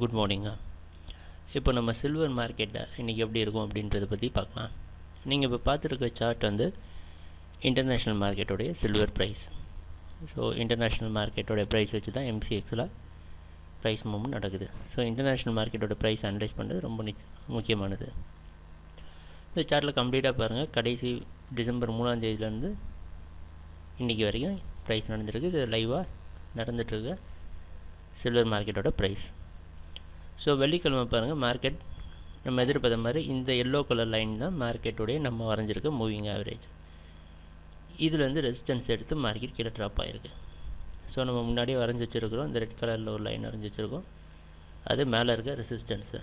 Good மார்னிங்க. இப்போ நம்ம silver மார்க்கெட்டில் இன்றைக்கி எப்படி இருக்கும் அப்படின்றத பற்றி பார்க்கலாம். நீங்கள் இப்போ பார்த்துருக்க சார்ட் வந்து இன்டர்நேஷ்னல் மார்க்கெட்டோடைய சில்வர் ப்ரைஸ். ஸோ இன்டர்நேஷ்னல் மார்க்கெட்டோடைய ப்ரைஸ் வச்சு தான் எம்சிஎக்ஸில் ப்ரைஸ் மூவ்மெண்ட் நடக்குது. ஸோ இன்டர்நேஷ்னல் மார்க்கெட்டோட ப்ரைஸ் அனலைஸ் பண்ணுறது ரொம்ப முக்கியமானது. இந்த சார்ட்டில் கம்ப்ளீட்டாக பாருங்கள், கடைசி டிசம்பர் 3ஆம் தேதியிலேருந்து இன்றைக்கி வரைக்கும் ப்ரைஸ் நடந்துருக்கு. இது லைவாக நடந்துகிட்ருக்கு சில்வர் மார்க்கெட்டோட ப்ரைஸ். ஸோ வெள்ளிக்கிழமை பாருங்கள், மார்க்கெட் நம்ம எதிர்பார்த்த மாதிரி இந்த எல்லோ கலர் லைன் தான் மார்க்கெட்டுடைய நம்ம வரைஞ்சிருக்க மூவிங் ஆவரேஜ். இதில் வந்து ரெசிஸ்டன்ஸ் எடுத்து மார்க்கெட் கீழே ட்ராப் ஆகிருக்கு. ஸோ நம்ம முன்னாடியே வரைஞ்சி வச்சுருக்கிறோம், இந்த ரெட் கலரில் ஒரு லைன் வரைஞ்சி வச்சுருக்கோம், அது மேலே இருக்க ரெசிஸ்டன்ஸு.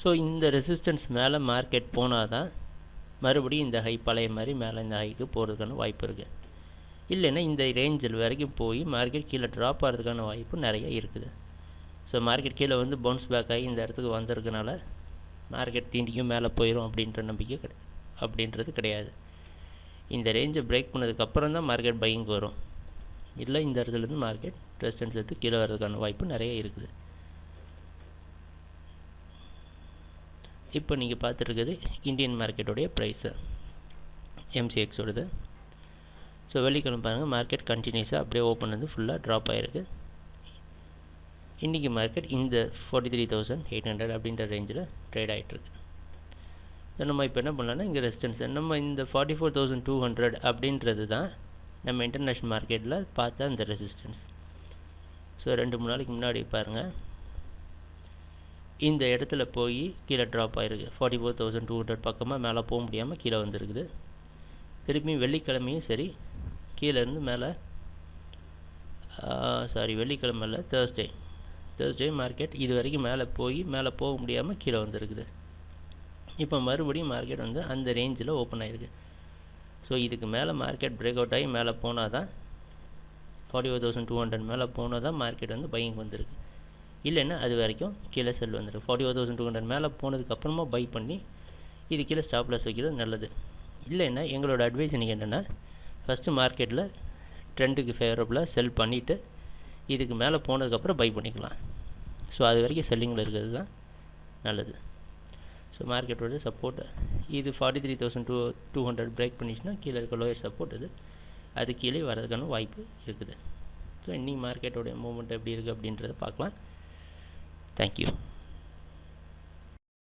ஸோ இந்த ரெசிஸ்டன்ஸ் மேலே மார்க்கெட் போனால் தான் மறுபடியும் இந்த ஹை பழைய மாதிரி மேலே இந்த ஹைக்கு போகிறதுக்கான வாய்ப்பு இருக்குது. இல்லைன்னா இந்த ரேஞ்சில் வரைக்கும் போய் மார்க்கெட் கீழே ட்ராப் ஆகிறதுக்கான வாய்ப்பு நிறைய இருக்குது. ஸோ மார்க்கெட் கீழே வந்து பவுன்ஸ் பேக் ஆகி இந்த இடத்துக்கு வந்திருக்கனால மார்க்கெட் இன்றைக்கும் மேலே போயிடும் அப்படின்ற நம்பிக்கை அப்படின்றது கிடையாது. இந்த ரேஞ்சை பிரேக் பண்ணதுக்கப்புறம் தான் மார்க்கெட் பையிங்க்கு வரும். இல்லை இந்த இடத்துலேருந்து மார்க்கெட் ரெசிஸ்டன்ஸ் எடுத்து கீழே வர்றதுக்கான வாய்ப்பு நிறைய இருக்குது. இப்போ நீங்கள் பார்த்துருக்குது இந்தியன் மார்க்கெட்டோடைய ப்ரைஸு, எம்சிஎக்ஸோடது. ஸோ வெள்ளிக்கிழமை பாருங்கள், மார்க்கெட் கண்டினியூஸாக அப்படியே ஓப்பன் வந்து ஃபுல்லாக ட்ராப் ஆகிருக்கு. இன்றைக்கி மார்க்கெட் இந்த 43,800 அப்படின்ற ரேஞ்சில் ட்ரேட் ஆகிட்டுருக்கு. ஸோ நம்ம இப்போ என்ன பண்ணலான்னா, இங்கே ரெசிஸ்டன்ஸ் நம்ம இந்த 44,200 அப்படின்றது தான் நம்ம இன்டர்நேஷ்னல் மார்க்கெட்டில் பார்த்தா இந்த ரெசிஸ்டன்ஸ். ஸோ 2-3 நாளைக்கு முன்னாடி பாருங்கள், இந்த இடத்துல போய் கீழே ட்ராப் ஆகிருக்கு. 44,200 பக்கமாக மேலே போக முடியாமல் கீழே வந்துருக்குது. திருப்பியும் வெள்ளிக்கிழமையும் சரி கீழேருந்து மேலே வெள்ளிக்கிழமை இல்லை, தேர்ஸ்டே மார்க்கெட் இது வரைக்கும் மேலே போக முடியாமல் கீழே வந்துருக்குது. இப்போ மறுபடியும் மார்க்கெட் வந்து அந்த ரேஞ்சில் ஓப்பன் ஆகிருக்கு. ஸோ இதுக்கு மேலே மார்க்கெட் பிரேக் அவுட் ஆகி மேலே போனால் தான் 44,200 மேலே போனால் தான் மார்க்கெட் வந்து பையிங் வந்திருக்கு. இல்லைன்னா அது வரைக்கும் கீழே செல் வந்துருக்கு. 44,200 மேலே போனதுக்கப்புறமா பை பண்ணி இது கீழே ஸ்டாப் லாஸ் வைக்கிறது நல்லது. இல்லைன்னா எங்களோட அட்வைஸ் இன்றைக்கி என்னென்னா, ஃபஸ்ட்டு மார்க்கெட்டில் ட்ரெண்டுக்கு ஃபேவரபுளாக செல் பண்ணிவிட்டு இதுக்கு மேலே போனதுக்கப்புறம் பை பண்ணிக்கலாம். ஸோ அது வரைக்கும் செல்லிங்கில் இருக்கிறது தான் நல்லது. ஸோ மார்க்கெட்டோட சப்போர்ட் இது 43,200 பிரேக் பண்ணிச்சுன்னா கீழே இருக்க லோயர் சப்போர்ட் அது கீழே வர்றதுக்கான வாய்ப்பு இருக்குது. ஸோ இன்றைக்கி மார்க்கெட்டோடைய மூவ்மெண்ட் எப்படி இருக்குது அப்படின்றத பார்க்கலாம். தேங்க்யூ.